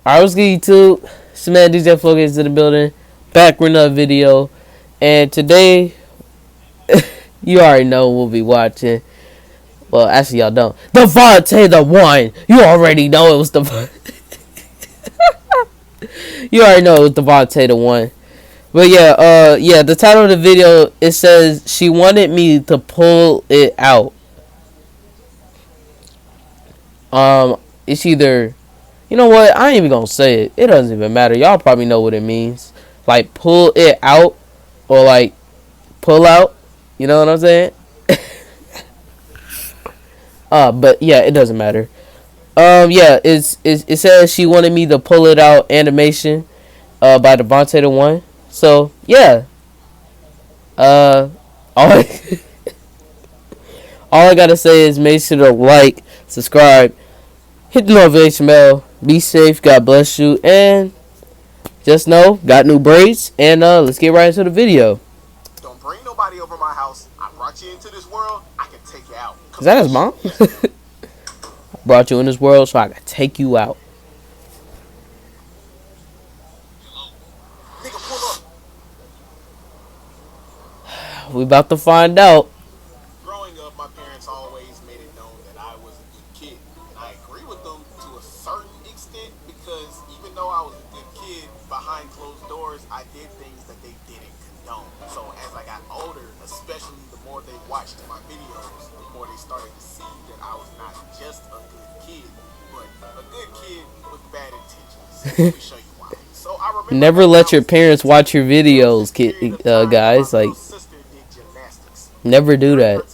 I was getting to some man DJ Focus in the building, back with another video, and today you already know we'll be watching. Well, actually, y'all don't. Devontae the One. You already know it was You already know it was Devontae the One. But yeah, the title of the video, it says she wanted me to pull it out. It's either, you know what? I ain't even gonna say it. It doesn't even matter. Y'all probably know what it means. Like pull it out, or like pull out. You know what I'm saying? But yeah, it doesn't matter. Yeah, it says she wanted me to pull it out animation, by Devontae the One. So yeah, all I, all I gotta say is make sure to like, subscribe, hit the notification bell. Be safe. God bless you, and just know got new braids. And let's get right into the video. Don't bring nobody over my house. I brought you into this world. I can take you out. Is that his mom? I brought you in this world so I can take you out. Nigga, pull up. We about to find out. Growing up, my parents always made it known that I was a good kid. And I agree with them to a certain extent because even though I was a good kid, behind closed doors, I did things that they didn't condone. So as I got older, especially the more they watched my videos, the more they started to see that I was not just a good kid, but a good kid with bad intentions. Let me show you why. So I remember Never let your parents watch your videos, guys. Like, never do that,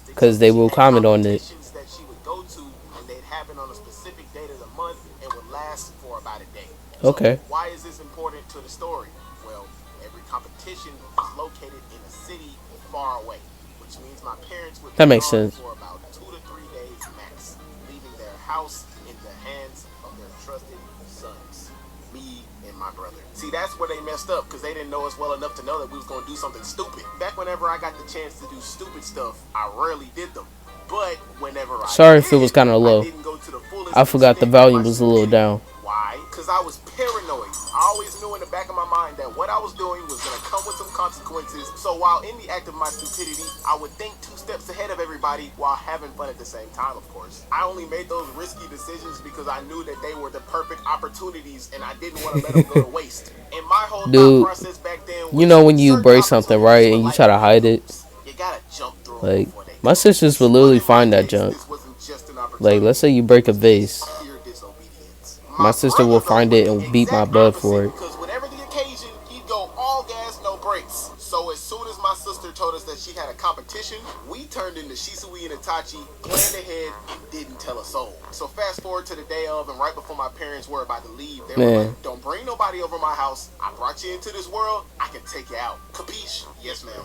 because they will comment on it. That she would go to, and they'd happen on a specific date of the month and would last for about a day. Okay. So why is this important to the story? Well, every competition is located in a city far away, which means my parents would That be makes gone sense. for about 2 to 3 days max, leaving their house in the hands of their trusted sons, me and my brother. See, that's where they messed up, because they didn't know us well enough to know that we was going to do something stupid. Back whenever I got the chance to do stupid stuff, I rarely did them. But whenever I Sorry did, if it was kind of low. I didn't go to the fullest I forgot the extent volume of my was a little stupidity. down. Why? Because I was paranoid. I always knew in the back of my mind that what I was doing was going to come with some consequences. So while in the act of my stupidity, I would think 2 steps ahead of everybody while having fun at the same time, of course. I only made those risky decisions because I knew that they were the perfect opportunities and I didn't want to let them go to waste. And my whole Dude, thought process back then was you know when you certain break something, right, and you try to hide it? you gotta jump through them Like, before they my come. sisters will literally find that junk. This wasn't just an Like, opportunity. let's say you break a vase. Pure disobedience. My sister will find it and beat my butt for it. Because whatever the occasion, he'd go all gas, no brakes. So as soon as my sister told us that she had a competition, we turned into Shisui and Itachi, planned ahead, and didn't tell a soul. So fast forward to the day of, and right before my parents were about to leave, they were Man. like, don't bring nobody over my house. I brought you into this world. I can take you out. Capiche? Yes, ma'am.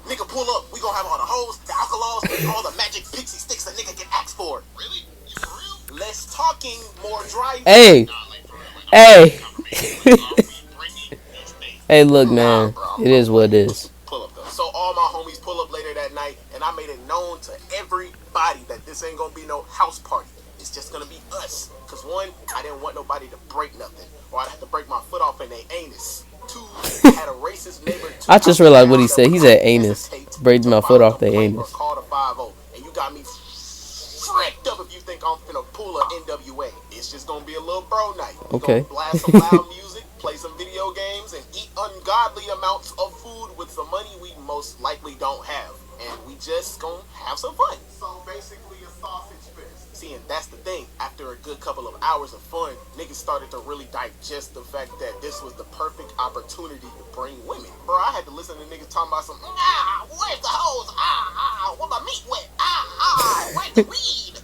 Nigga, pull up. We gonna have all the hoes, the alcohols, and all the magic pixie sticks a nigga can ask for. Really? You for real? Less talking, more driving. Hey, hey, hey, look, man, it is what it is. Pull up though. So all my homies pull up later that night, and I made it known to everybody that this ain't gonna be no house party. It's just gonna be us. Cause one, I didn't want nobody to break nothing, or I'd have to break my foot off in their anus. 2, I had a racist neighbor. I just realized what he said. He said anus. Break my foot off their anus. Call the 50, and you got me freaked up if you think I'm finna pull a NWA. It's just gonna be a little bro night. We Okay. gonna blast some loud music, play some video games, and eat ungodly amounts of food with some money we most likely don't have. And we just gonna have some fun. So basically a sausage fest. See, and that's the thing. After a good couple of hours of fun, niggas started to really digest the fact that this was the perfect opportunity to bring women. Bro, I had to listen to niggas talking about some, where's the hoes? What my meat wet? Where's the weed?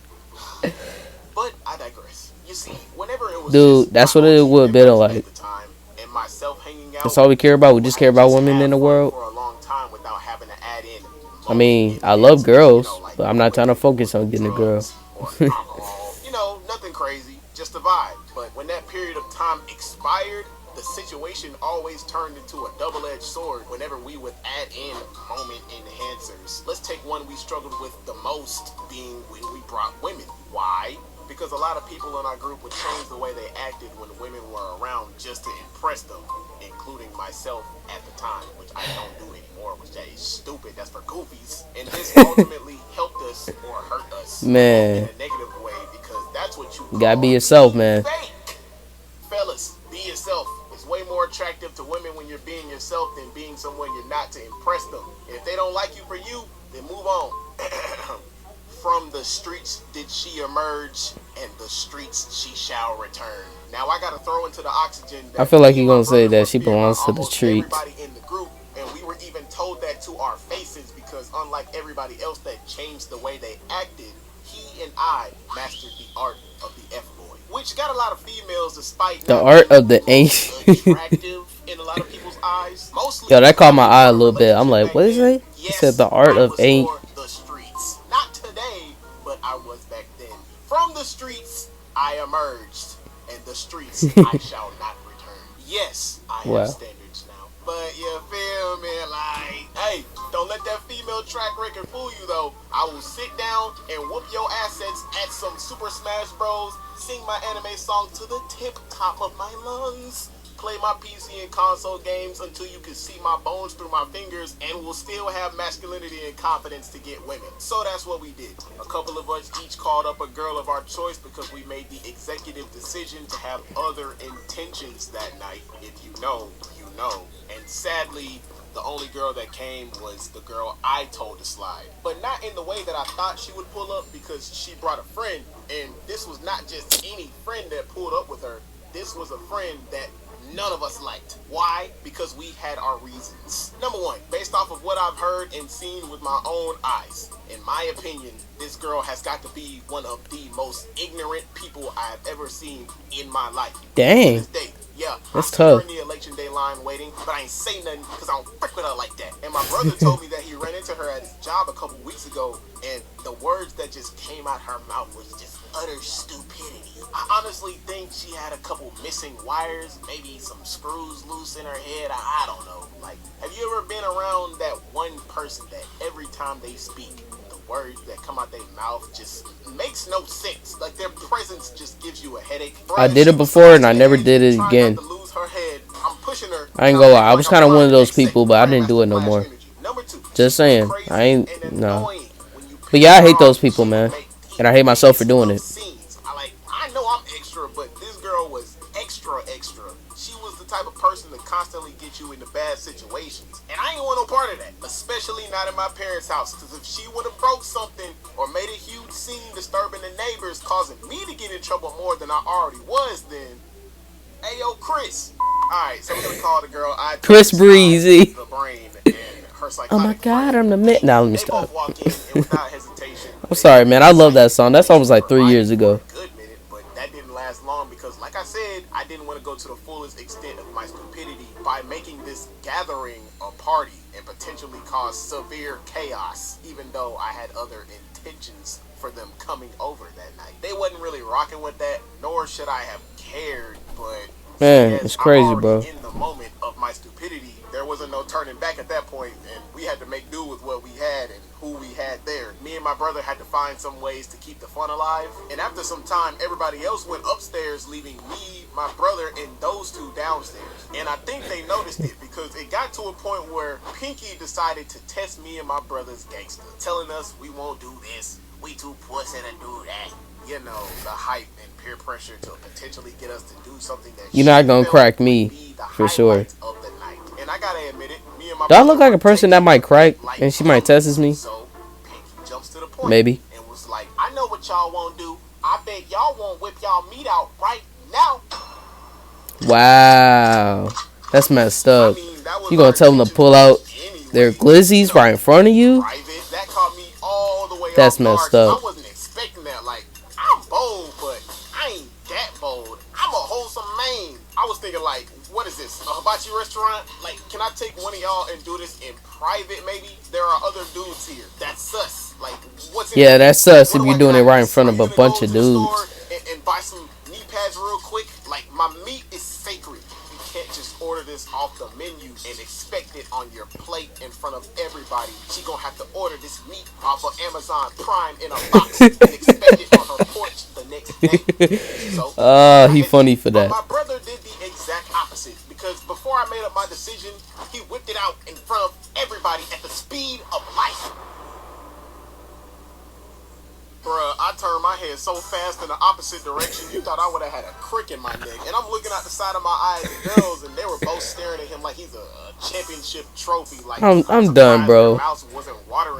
But I digress. You see, whenever it was Dude, just that's my what it OG would be memories like. at the time, and myself hanging out, That's all we care about. We just care about women in the world. for a long time without having to add in I mean, I love girls, but I'm not trying to focus on getting a girl. or alcohol. You know, nothing crazy, just a vibe. But when that period of time expired, the situation always turned into a double-edged sword whenever we would add in moment enhancers. Let's take one we struggled with the most, being when we brought women. Why? Because a lot of people in our group would change the way they acted when women were around just to impress them, including myself at the time, which I don't do anymore, which that is stupid. That's for goofies. And this ultimately helped us or hurt us, Man, in a negative way, because that's what you gotta be yourself, man. fake. Fellas, be yourself. It's way more attractive to women when you're being yourself than being someone you're not to impress them. And if they don't like you for you, then move on. From the streets did she emerge, and the streets she shall return. Now I gotta throw into the oxygen. I feel like you're gonna say that she belongs to the streets. Everybody in the group, and we were even told that to our faces, because unlike everybody else that changed the way they acted, he and I mastered the art of the F-boy, which got a lot of females, despite The not art being of the ancient. attractive in a lot of people's eyes. Mostly, Yo, that caught my eye a little bit. I'm like, what is it? He said the art of ain't. the streets. Not today, but I was back then. From the streets, I emerged, and the streets I shall not return. Yes, I Wow. have standards now. But you feel me? Like, hey, don't let that female track record fool you, though. I will sit down and whoop your assets at some Super Smash Bros. Sing my anime song to the tip top of my lungs. Play my PC and console games until you can see my bones through my fingers, and will still have masculinity and confidence to get women. So that's what we did. A couple of us each called up a girl of our choice because we made the executive decision to have other intentions that night. If you know, you know. And sadly, the only girl that came was the girl I told to slide. But not in the way that I thought she would pull up, because she brought a friend, and this was not just any friend that pulled up with her. This was a friend that none of us liked. Why? Because we had our reasons. Number one, based off of what I've heard and seen with my own eyes, in my opinion, this girl has got to be one of the most ignorant people I have ever seen in my life. Dang. To this day. Yeah, That's I'm still tough. in the election day line waiting, but I ain't say nothing because I don't frick with her like that. And my brother told me that he ran into her at his job a couple weeks ago, and the words that just came out her mouth was just utter stupidity. I honestly think she had a couple missing wires, maybe some screws loose in her head. I don't know. Like, have you ever been around that one person that every time they speak, the words that come out their mouth just makes no sense? Like, their presence just gives you a headache. I did it before and I never did it again. I'm pushing her. I ain't gonna lie, I was kind of one of those people, but I didn't do it no more. Number two, Just saying, crazy I ain't and no. annoying when you But yeah, I hate those people, man, and I hate myself for doing it. I know I'm extra, but this girl was extra. She was the type of person to constantly get you into bad situations, and I ain't want no part of that, especially not in my parents' house. Because if she would have broke something or made a huge scene disturbing the neighbors, causing me to get in trouble more than I already was, then hey yo, Chris. Alright, so we're gonna call the girl Chris Breezy. The brain and her Oh my psychotic God, friend. I'm the mid. Now let me They stop. both walk in and without hesitation. I'm sorry, man. I love that song. That song was like 3 years ago. Good minute, but that didn't last long because, like I said, I didn't want to go to the fullest extent of my stupidity by making this gathering a party and potentially cause severe chaos, even though I had other intentions for them coming over that night. They wasn't really rocking with that, nor should I have cared, but Man, as it's crazy, I'm bro. already in the moment of my stupidity, there wasn't no turning back at that point, and we had to make do with what we had and who we had there. Me and my brother had to find some ways to keep the fun alive, and after some time, everybody else went upstairs, leaving me, my brother, and those two downstairs. And I think they noticed it because it got to a point where Pinky decided to test me and my brother's gangster, telling us we won't do this, we too pussy to do that. You know, the hype and peer pressure to potentially get us to do something that You're not she gonna felt crack would me, be the for sure. highlight of the night. And I gotta admit it, me and my Do I brother look like a were person that taking might crack it and she might test me? So Pinky jumps to the point Maybe. and was like, I know what y'all won't do. I bet y'all won't whip y'all meat out right now. Wow. That's messed I up. mean, that was You gonna our tell them to intention pull out anyway. their glizzies right in front of you? Private, that caught me all the way That's off guard, messed 'cause up. I wasn't expecting that. Like, I'm bold, but I ain't that bold. I'm a wholesome man. I was thinking, like, what is this, a hibachi restaurant? Like, can I take one of y'all and do this in private, maybe? There are other dudes here. That's sus. Like, what's in Yeah, it? that's sus What if do you're I doing it got? right in front Are of you a gonna bunch go of to the dudes. store and buy some knee pads real quick? Like, my meat is sacred. You can't order this off the menu and expect it on your plate in front of everybody. She gonna have to order this meat off of Amazon Prime in a box and expect it on her porch the next day. So, he funny for that. my brother did the exact opposite, because before I made up my decision, he whipped it out in front of everybody at the speed of light. Bruh, I turned my head so fast in the opposite direction, you thought I would have had a crick in my neck. And I'm looking out the side of my eyes at girls, and they were both staring at him like he's a championship trophy. Like I'm done, bro.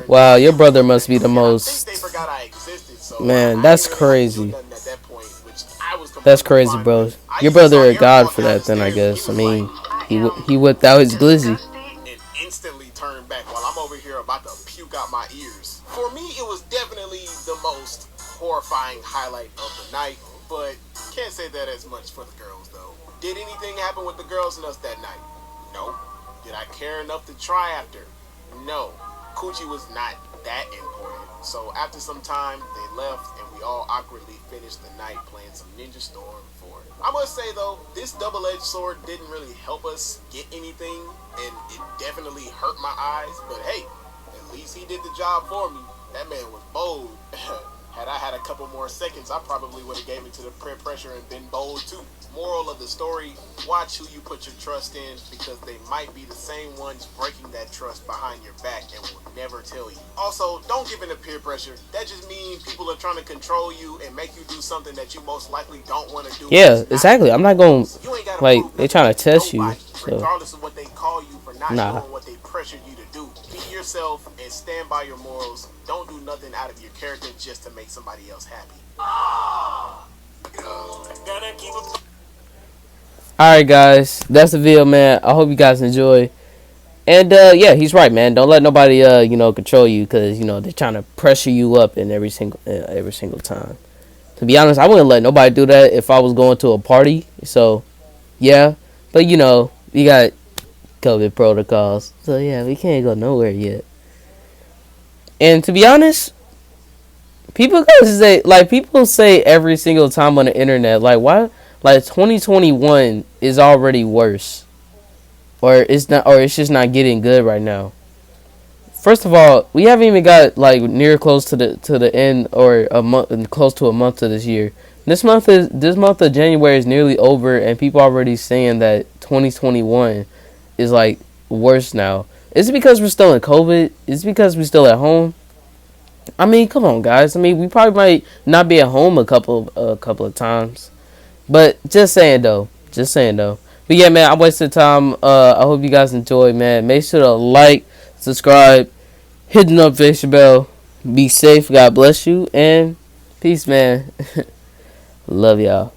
Wow, your brother must be the most. They forgot I existed, so man, that's crazy. At that point, which I was that's crazy, bro. Your brother a god for that, then I guess. I mean, he whipped out his glizzy. And instantly turned back while I'm over here about to puke out my ears. For me, it was definitely the most horrifying highlight of the night, but can't say that as much for the girls, though. Did anything happen with the girls and us that night? No. Did I care enough to try after? No. Coochie was not that important. So after some time, they left, and we all awkwardly finished the night playing some Ninja Storm 4. I must say, though, this double-edged sword didn't really help us get anything, and it definitely hurt my eyes, but hey, at least he did the job for me. That man was bold. Had I had a couple more seconds, I probably would have gave it to the peer pressure and been bold too. Moral of the story, watch who you put your trust in, because they might be the same ones breaking that trust behind your back and will never tell you. Also, don't give in to peer pressure. That just means people are trying to control you and make you do something that you most likely don't want to do. Yeah, exactly. I'm not going to, like, they trying to test you. So. Regardless of what they call you for not doing what they pressured you to do. Be yourself and stand by your morals. Don't do nothing out of your character just to make somebody else happy. Alright guys, that's the video, man. I hope you guys enjoy. And yeah, he's right, man. Don't let nobody control you, because they're trying to pressure you up in every single time. To be honest, I wouldn't let nobody do that if I was going to a party. So yeah, but you got COVID protocols, so yeah, we can't go nowhere yet. And to be honest, people say every single time on the internet, like, why, like, 2021 is already worse, or it's just not getting good right now. First of all, we haven't even got like near close to the end, or a month, close to a month of this year. This month of January is nearly over, and people are already saying that 2021 is like worse now. Is it because we're still in COVID? Is it because we're still at home? I mean, come on, guys. I mean, we probably might not be at home a couple of times, but just saying though. But yeah, man, I wasted time. I hope you guys enjoyed, man. Make sure to like, subscribe, hit the notification bell. Be safe. God bless you, and peace, man. Love y'all.